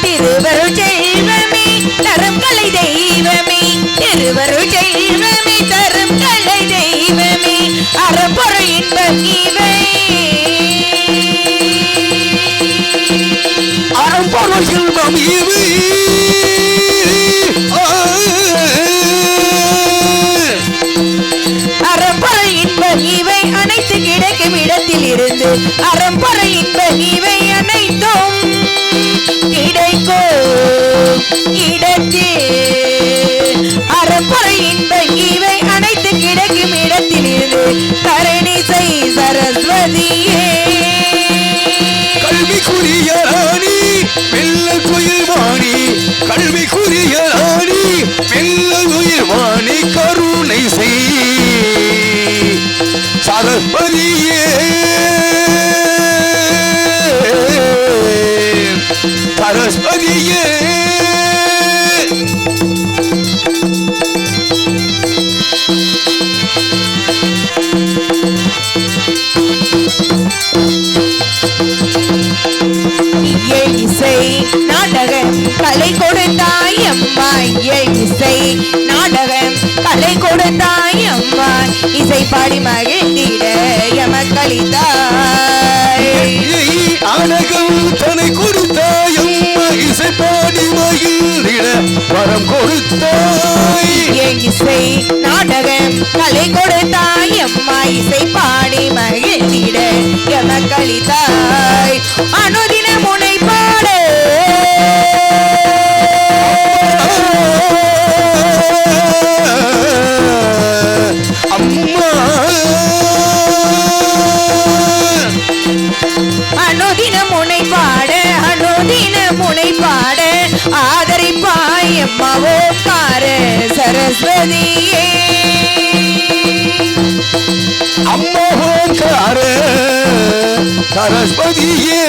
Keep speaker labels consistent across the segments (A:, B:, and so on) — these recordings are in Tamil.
A: திருவருள் செல்வமே தரும் கலை தெய்வமே, திருவருள் செல்வமே தரும் கலை தெய்வமே, அறப்பொருள் இன்பம் இவை
B: அறப்பொருள் இன்பம் இவை
A: அறப்பொருள் இன்பம் இவை அனைத்து கிடைக்கும் இடத்தில் இருந்து அறப்பொருள் இன்பம் இவை அனைத்தும் கிடைக்கும் இடத்தில் அறப்பொருள் இன்பம் இவை அனைத்து கிடைக்கும் இடத்தில் இருந்து கருணிசை சரஸ்வதியே
B: கல்விக்குரிய ராணி வெள்ள குயில் வாணி, கல்விக்குரிய ராணி வெள்ள குயில் வாணி, கருணை செய் சரஸ்வதியே சரஸ்வதியே
A: இசை நாடகம் கலை கொடுத்தாய் அம்மா, இசை நாடகம் கலை கொடுத்தாய் அம்மா, இசை பாடி மகிழ்ந்திட எமக்களித்தாய்
B: நாடகம் தனை கொடுத்தாய் அம்மா, இசை பாடி மகிழ்ந்திட வரம் கொடுத்தாய்
A: இசை நாடகம் கலை கொடுத்தாய் அம்மா, இசை பாடி மகிழ்ந்திட எமக்களித்தாய் அனுதின முனைப்பாடு
B: அம்மா
A: அனுதின முனைப்பாடு அனுதின முனைப்பாடு ஆதரிப்பாய் அம்மாவோ பாரு சரஸ்வதியே
B: அம்மா ஓங்கார சரஸ்வதியே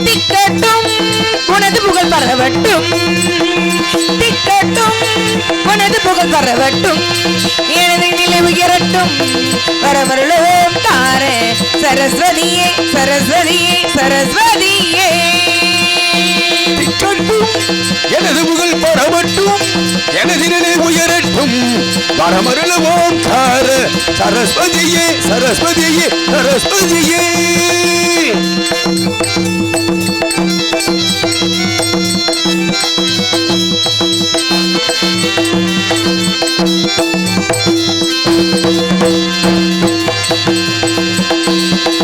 A: திக்கட்டும் உனது புகழ் பரவட்டும், திக்கட்டும் உனது புகழ் பரவட்டும், எனது நிலை உயரட்டும் வரவருளோம் தார சரஸ்வதியே சரஸ்வதியே சரஸ்வதியே
B: திக்கட்டும் எனது புகழ் பரவட்டும், எனது நிலை உயரட்டும் வரமருள ஓங்கார சரஸ்வதியே சரஸ்வதியே சரஸ்வதியே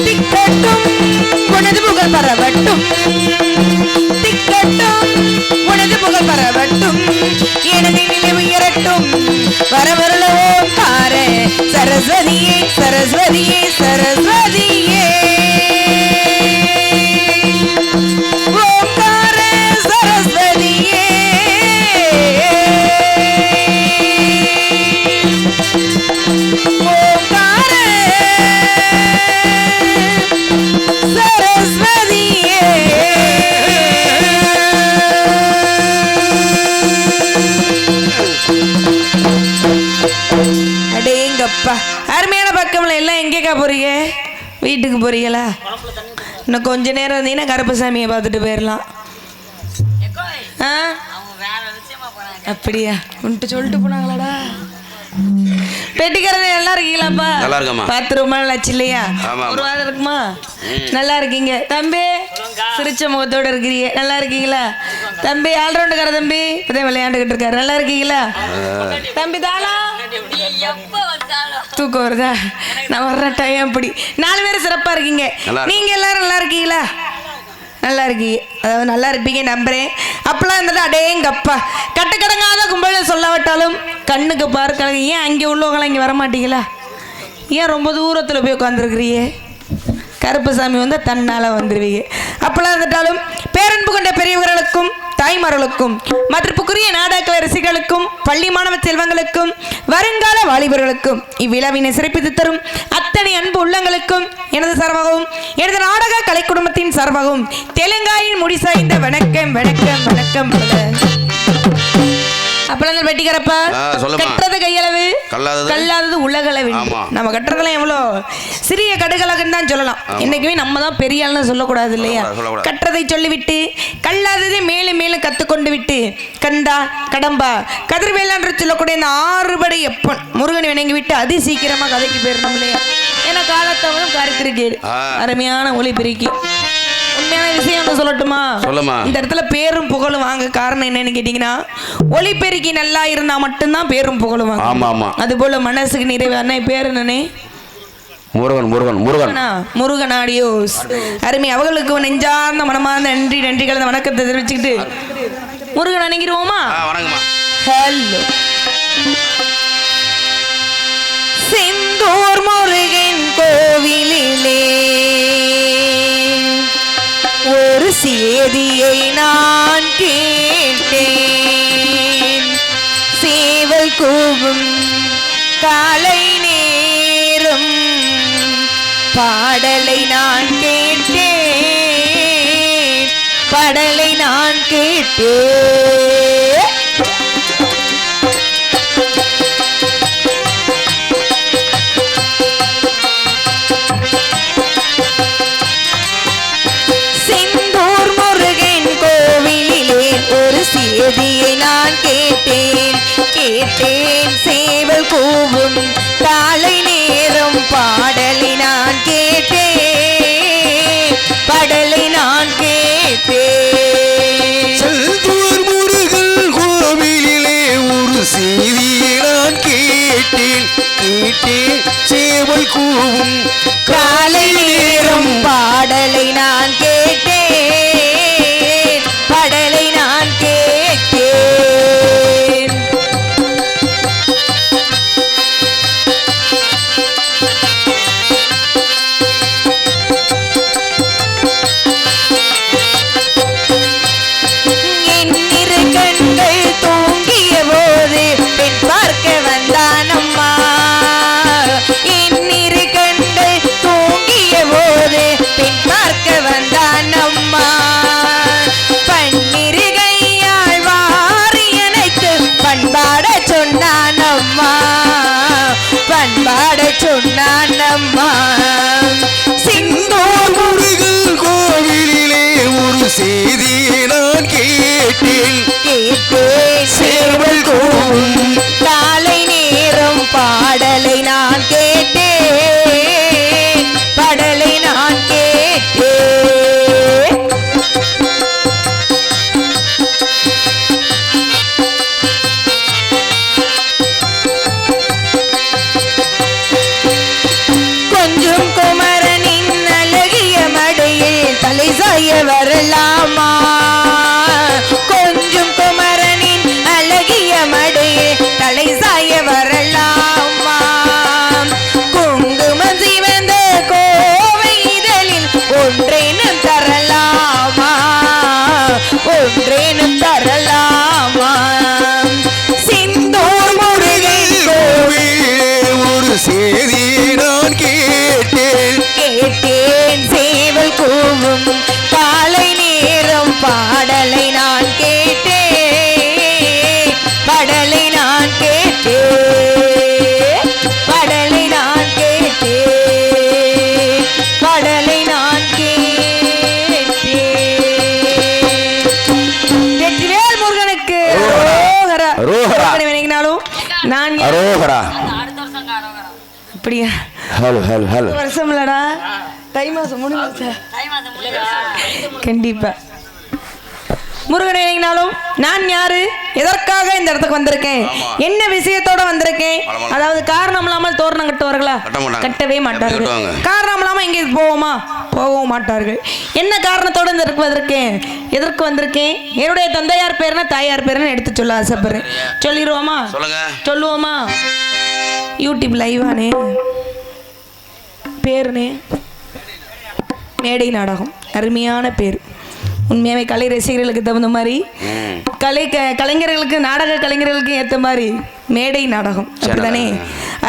A: திக்கட்டும் உனது புகழ் பரவட்டும், திக்கட்டும் உனது புகழ் பரவட்டும், எனது நிலை உயரட்டும் வரவருளோம் தார சரஸ்வதியே சரஸ்வதியே சரஸ்வதியே ஓம்கார சரஸ்வதியே ஓம்கார சரஸ்வதியே அடேங்கப்பா அருமையான பக்கம்ல எல்லாம் எங்கேக்கா போறீங்க? வீட்டுக்கு போறீங்களா? இன்னும் கொஞ்ச நேரம் இருந்தீங்கன்னா கருப்பசாமியை பார்த்துட்டு போயிடலாம். அப்படியா உன்ட்டு சொல்லிட்டு போனாங்களாடா? பெட்டிக்கிறத நல்லா இருக்கீங்களாப்பா?
C: நல்லா இருக்கமா.
A: 10 ரூபாய் லட்சம் இல்லையா? ஒரு வாரம் இருக்குமா? நல்லா இருக்கீங்க தம்பி, சிரிச்ச முகத்தோட இருக்கிறீங்க. நல்லா இருக்கீங்களா தம்பி? ஆல்ரவுண்டுக்கார தம்பி இப்பதான் விளையாண்டுகிட்டு இருக்காரு. நல்லா இருக்கீங்களா தம்பி? தாளா தூக்கம் வருதா? நான் வர்ற டைம் அப்படி 4 பேரும் சிறப்பா இருக்கீங்க. நீங்க எல்லாரும் நல்லா இருக்கீங்களா? நல்லா இருக்கீங்க, அதாவது நல்லா இருப்பீங்க நம்புறேன். அப்பெல்லாம் இருந்தது அடேங்கப்பா கட்டுக்கடங்காத கும்பல் சொல்லாவிட்டாலும் கண்ணுக்கு பார்க்க. ஏன் அங்கே உள்ளவங்களாம் இங்கே வரமாட்டீங்களா? ஏன் ரொம்ப தூரத்தில் போய் உட்காந்துருக்குறியே? கருப்பசாமி வந்து தன்னால் வந்துடுவீங்க. அப்போல்லாம் இருந்துட்டாலும் பேரன்பு கொண்ட பெரியவர்களுக்கும் தாய்மார்களுக்கும் மற்றப்புக்குரிய நாடக ரசிகர்களுக்கும் பள்ளி மாணவ செல்வங்களுக்கும் வருங்கால வாலிபர்களுக்கும் இவ்விழாவினை சிறப்பித்து தரும் அத்தனை அன்பு உள்ளங்களுக்கும் எனது சார்பாகவும் எனது நாடக கலை குடும்பத்தின் சார்பாகவும் தெலுங்காயின் முடிசாய்ந்த வணக்கம் வணக்கம் வணக்கம். அப்பெல்லாம் வெட்டிக்கிறப்ப கட்டுறது கையளவு கல்லாதது உலகளவு. நம்ம கட்டுறதுலாம் எவ்வளோ சிறிய கடுகளவுன்னு தான் சொல்லலாம். என்னைக்குமே நம்ம தான் பெரிய ஆள்னு சொல்லக்கூடாது இல்லையா? கட்டுறதை சொல்லிவிட்டு கல்லாததை மேலும் மேலும் கற்றுக்கொண்டு விட்டு கந்தா கடம்பா கதிர்வேலான்று சொல்லக்கூடிய இந்த 6 படை எப்பன் முருகனை வணங்கி விட்டு அதி சீக்கிரமா கதைக்கு போயிடணும் இல்லையா? ஏன்னா காலத்தவனும் கருத்திருக்கேன் அருமையான ஒளி பெருக்கி. உண்மையான விஷயம் ஒன்று சொல்லட்டுமா? சொல்லுமா. இந்த இடத்துல பேரும் புகழும் வாங்க காரணம் என்னன்னு கேட்டீங்கன்னா ஒளிபெருக்கி நல்லா இருந்தா மட்டும்தான் பேரும் புகழும் வாங்க. ஆமா ஆமா. அது போல மனசுக்கு நிறைவு. அண்ணே பேர் என்னன்னே? முருகன். முருகன் முருகன் முருகன் ஆடியோஸ். அருமை. அவர்களுக்கு நெஞ்சார்ந்த மனமார்ந்த நன்றி நன்றி கலந்த வணக்கத்தை தெரிவிச்சுக்கிட்டு முருகன் அணுகிடுவோமா? ஹலோ. செந்தூர் முருகன் கோவிலிலே ஒரு சேதியை நான் கேட்டேன். சேவல் கூவும் காலை நேரம் பாடலை நான் கேட்டேன். பாடலை நான் கேட்டேன். சேதியை நான் கேட்டேன். கேட்டேன் சேவல் கூவும் காலை நேரம் பாடலை நான் கேட்டேன். பாடலை நான் கேட்டேன்.
B: செந்தூர் முருகன் கோவிலிலே ஒரு செய்தியை நான் கேட்டேன். கேட்டேன் சேவல் கூவும்
A: காலை நேரம் பாடலை நான் கேட்டேன். பாடலை நான் கேட்டேன். என்னிரு கண்கள் தூங்கிய போது பெண் பார்க்க வந்தானம்மா. என்னிரு கண்கள் தூங்கிய போது பெண் பார்க்க வந்தானம்மா. பன்னிரு கையால் வாரி அணைத்து பண்பாட சொன்னானம்மா. பண்பாட சொன்னானம்மா.
B: செந்தூர் முருகன் கோவிலிலே ஒரு செய்தியை நான் கேட்டேன்.
A: கேட்டேன் சேவல் கூவும் காலை நேரம் பாடலை நான் கேட்டேன். பாடலை நான் கேட்டேன். கொஞ்சம் குமரனின் அழகிய மடியில் தலை சாய வரலாமா? கொஞ்சம் குமரனின் அழகிய மடியில் தலை சாய வரலாமா? குங்குமம் சிவந்த கோவை இதழில் ஒன்றேனும் தரலாமா? ஒன்றேனும் தரலாமா? சிந்தூர் முருகன்
B: கோவிலிலே ஒரு செய்தியை நான் கேட்டேன்.
A: கேட்டேன் சேவல் கூவும் காலை நேரம் பாடலை நான் கேட்டேன். பாடலை நான் கேட்டேன். பாடலை நான் கேட்டேன். பாடலை நான் கேட்டேன். வெற்றிவேல் முருகனுக்கு அரோகரா. முருகனை வணங்கினாலும் நான்
B: அரோகரா.
A: அப்படியா?
B: Hello hello hello.
A: வருஷம் இல்லடா, தை மாசம் முடிஞ்சு. கண்டிப்பா முருகனை வணங்கினாலும் நான் யாரு, எதற்காக இந்த இடத்துக்கு வந்திருக்கேன், என்ன விஷயத்தோட வந்திருக்கேன், அதாவது காரணம் இல்லாமல் தோரணம் கட்டுவார்களா? கட்டவே மாட்டார்கள். காரணம் இல்லாமல் எங்கே போவோமா? போகவும் மாட்டார்கள். என்ன காரணத்தோட இந்த இடத்துக்கு வந்திருக்கேன், எதற்கு வந்திருக்கேன், என்னுடைய தந்தையார் பேருனா தாயார் பேருன்னு எடுத்து சொல்ல ஆசைப்படுறேன். சொல்லிடுவோமா? சொல்லுவோமா? யூடியூப் லைவானே பேருனே மேடை நாடகம். அருமையான பேர். உண்மையாகவே கலை ரசிகர்களுக்கு தகுந்த மாதிரி கலைஞர்களுக்கு நாடக கலைஞர்களுக்கு ஏற்ற மாதிரி மேடை நாடகம் அப்படித்தானே.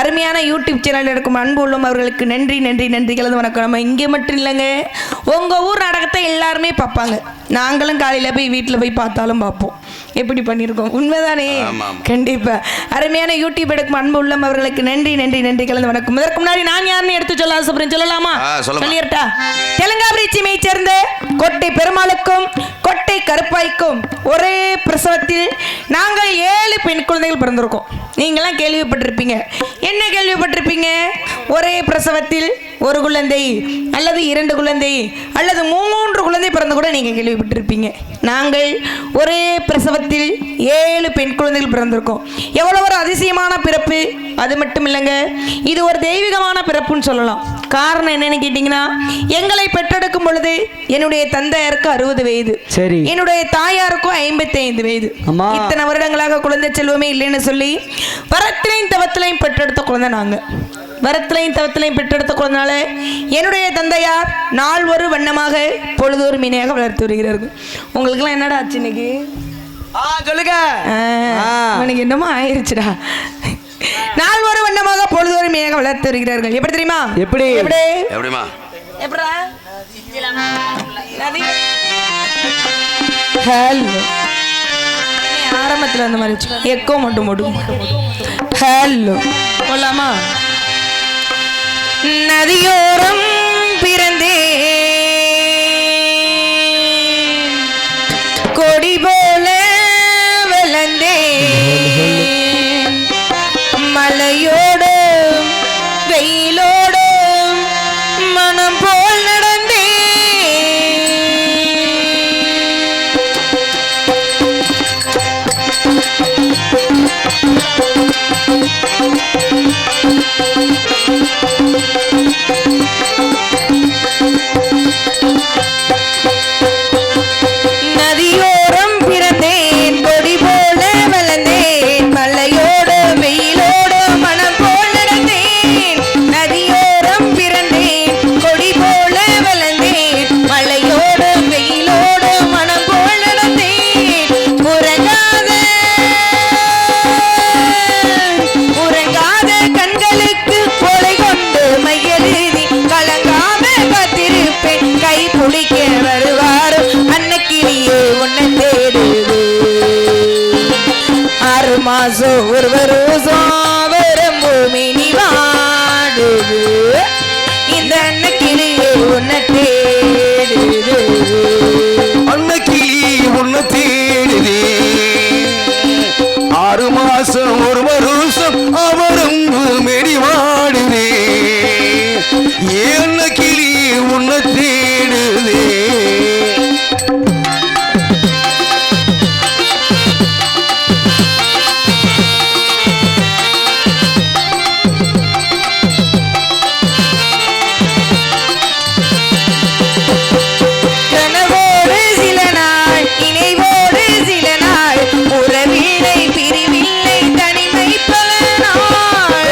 A: அருமையான யூடியூப் சேனல் இருக்கும் அன்பு உள்ளம் அவர்களுக்கு நன்றி நன்றி நன்றி கலந்து வணக்கம். நம்ம இங்கே மட்டும் இல்லைங்க, உங்கள் ஊர் நாடகத்தை எல்லாருமே பார்ப்பாங்க. நாங்களும் காலையில் போய் வீட்டில் போய் பார்த்தாலும் பார்ப்போம். எப்படி பண்ணியிருக்கோம், உண்மைதானே? கண்டிப்பாக. அருமையான யூடியூப் எடுக்கும் அன்பு உள்ளம் அவர்களுக்கு நன்றி நன்றி நன்றி கலந்து வணக்கம். இதற்கு முன்னாடி நான் யாருன்னு எடுத்து சொல்ல ஆசைப்படுறேன், சொல்லலாமா? சொல்லிட்டா. தெலுங்காபுரிச்சியை சேர்ந்த கொட்டை பெருமாளுக்கும் கொட்டை கருப்பாய்க்கும் ஒரே பிரசவத்தில் நாங்கள் 7 பெண் குழந்தைகள் பிறந்திருக்கோம். நீங்களாம் கேள்விப்பட்டிருப்பீங்க. என்ன கேள்விப்பட்டிருப்பீங்க? ஒரே பிரசவத்தில் ஒரு குழந்தை அல்லது 2 குழந்தை அல்லது 3 குழந்தை பிறந்து கூட நீங்கள் கேள்விப்பட்டிருப்பீங்க. நாங்கள் ஒரே பிரசவத்தில் 7 பெண் குழந்தைகள் பிறந்திருக்கோம். எவ்வளோ ஒரு அதிசயமான பிறப்பு! அது மட்டும் இல்லைங்க, இது ஒரு தெய்வீகமான பிறப்புன்னு சொல்லலாம். காரணம் என்னன்னு கேட்டீங்கன்னா, எங்களை பெற்றெடுக்கும் பொழுது என்னுடைய தந்தையாருக்கு 60 வயது, என்னுடைய தாயாருக்கும் 55 வயது. இத்தனை வருடங்களாக குழந்தை செல்வமே இல்லைன்னு சொல்லி வரத்திலையும் தவத்திலையும் பெற்றெடுத்த குழந்தை நாங்க. வரத்திலையும் தவத்திலையும் பெற்றெடுத்த குழந்தைனால என்னுடைய தந்தையார் நாள் ஒரு வண்ணமாக பொழுதொரு மீனையாக வளர்த்து வருகிறார்கள். உங்களுக்குலாம் என்னடா ஆச்சு இன்னைக்கு? சொல்லுங்க. உனக்கு என்னமோ ஆயிடுச்சுடா. நாள் ஒரு வண்ணமாக பொழுதொரு மீனாக வளர்த்து வருகிறார்கள். எப்படி தெரியுமா? எப்படி எப்படி எப்படிமா எப்படா ஆரம்பத்தில் அந்த மாதிரி எக்கோ மட்டும் போடும். ஹலோ போலாமா? நதியோரம் பிறந்தே கொடி போல வளர்ந்தே மலையோடு வெயிலோடு மனம் போல் நடந்தே நதியோரம் பிறந்தேன் கொடி போல வளர்ந்தேன் மலையோடு வெயிலோடு மனம் போல் நடந்தேன். நதியோரம் பிறந்தேன் கொடி போல வளர்ந்தேன் மலையோடு வெயிலோடு மனம் போல் நடந்தேன். உறங்காத கண்களுக்கு கொலை கொண்டு மையெழுதி கலங்காம காத்திருப்பேன். கை புடிக்க வருவாரு அன்னக்கிளியே உன்னை தேடுது. 6 மாசம் ஒரு வருஷம் வரும் பூமி நீ வாடுது. இந்த அன்னக்கிளியே உன்னை தேடுது.
B: அன்னக்கிளி உன்னை தேடுது. 6 மாசம் ஒரு வருஷம் அவரும் மெடி வாடுதே. ஏன் கிளி உன்னை தேடுதே.
A: கனவோடு சில நாள் இணைவோடு சில நாள் உறவில்லை பிரிவில்லை தனிமை பல நாள்.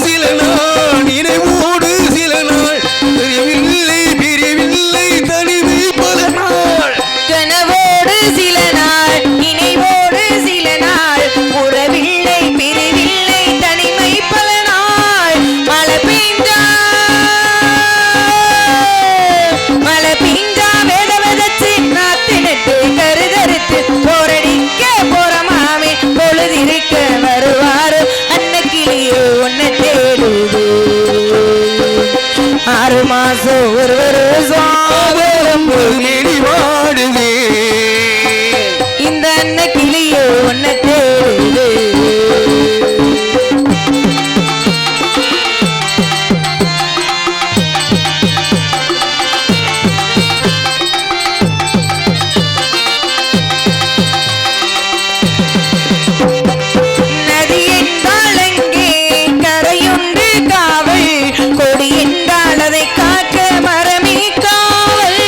B: சில நாள் நினைவோடு சில நாள் பிரிவில்லை பிரிவில்லை தனிமை பல நாள்.
A: கனவோடு சில நாள் இணைவோடு சில நாள் உறவில்லை பிரிவில்லை தனிமை பல நாள். மழை பெய்ஞ்சா வேத விதைச்சு நாத்து நட்டு கருதறுத்து போரடிக்க போற மாமே பொழுதிருக்க வருவாரு அன்னக்கிளியே உன்னை தேடுது. 6 மாசம் ஒரு வருஷம்
B: மெடி வாடுதே.
A: இந்த அன்னக்கிளியே உன்னை தேடுது. நதி என்றால் அங்கே கரையுண்டு காவல், கொடி என்றால் அதை காக்க மரமே காவல்.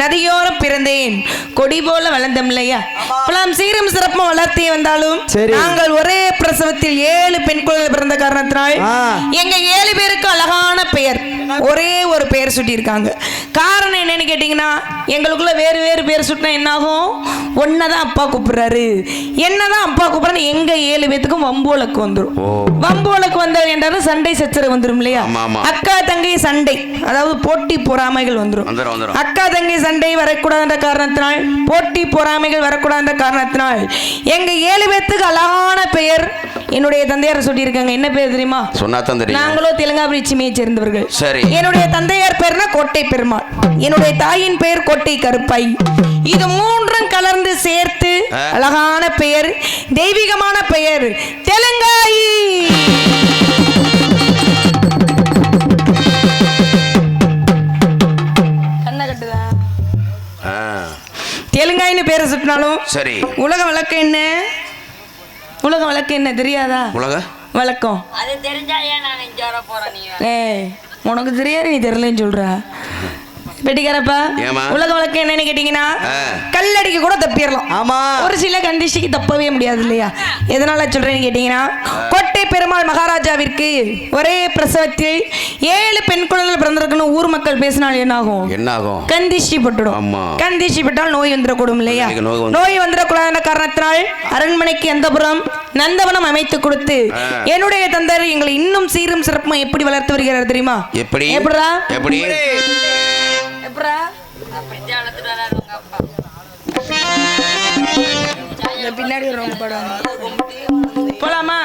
A: நதியோரம் பிறந்தேன் கொடி போல வளர்ந்தோம் இல்லையா. இப்பெல்லாம் சீரும் சிறப்பும் வளர்த்தி வந்தாலும் நாங்கள் ஒரே பிரசவத்தில் 7 பெண் குழந்தைகள் பிறந்த காரணத்தினால் எங்க 7 பேருக்கு அழகான பெயர், ஒரே ஒரு பெயர் சுட்டி இருக்காங்க. காரணம் என்னன்னு கேட்டீங்கன்னா, எங்களுக்குள்ள வேறு வேறு பேர் சுட்டினா என்னாகும், ஒன்னதான் அப்பா கூப்பிடுறாரு, என்னதான் அப்பா கூப்பிடுறாரு, எங்க 7 பேத்துக்கும் வம்போலக்கு வந்துடும். வம்போலக்கு வந்தது என்றாலும் சண்டை சச்சரவு வந்துடும் இல்லையா. அக்கா தங்கை சண்டை, அதாவது போட்டி பொறாமைகள் வந்துடும். அக்கா தங்கை சண்டை வரக்கூடாது என்ற காரணத்தினால், போட்டி பொறாமைகள் வரக்கூடாது என்ற காரணத்தினால் எங்க 7 பேத்துக்கு அழகான பெயர் என்னுடைய தந்தையார் சொல்லியிருக்காங்க. என்ன பேர் தெரியுமா? நாங்களோ தெலுங்காபுரிச்சிமையை சேர்ந்தவர்கள். என்னுடைய தந்தையார் பேர்னா கோட்டை பெருமாள், என்னுடைய தாயின் பெயர் கோட்டை கருப்பாய். இது மூன்றும் கலந்து சேர்த்து அழகான பெயர், தெய்வீகமான பெயர் தெலுங்காயி. கண்ணை கட்டுதா? தெலுங்காயின்னு பேரை சுட்டினாலும் சரி. உலக வழக்கு என்ன? உலக வழக்கு என்ன தெரியாதா? உலக வழக்கம் அது தெரிஞ்சா ஏன் நான் இங்க வர போறேன்? நீ உனக்கு தெரியாது, நீ தெரியலன்னு சொல்ற பெட்டிக்காரப்பா. உலக வழக்கு என்னன்னு கேட்டீங்கன்னா, கல்லடிக்கு கூட தப்பிடலாம். ஆமா, ஒரு சில கண்டிஷனுக்கு தப்பவே முடியாது இல்லையா. எதனால சொல்றேன்னு கேட்டீங்கன்னா, கோட்டை பெருமாள் மகாராஜாவிற்கு ஒரே பிரசவத்தில் 7 பெண் குழந்தைகள் பிறந்திருக்குன்னு ஊர் மக்கள் பேசினால் என்னாகும்? கந்திஷ்டி பட்டுடும். கந்திஷ்டி பட்டால் நோய் வந்துடக்கூடும் இல்லையா. நோய் வந்துடக்கூடாத காரணத்தினால் அரண்மனைக்கு அந்தபுரம் நந்தவனம் அமைத்து கொடுத்து என்னுடைய தந்தையர் எங்களை இன்னும் சீரும் சிறப்பும் எப்படி வளர்த்து வருகிறார் தெரியுமா? எப்படி பின்னாடி போலாமா?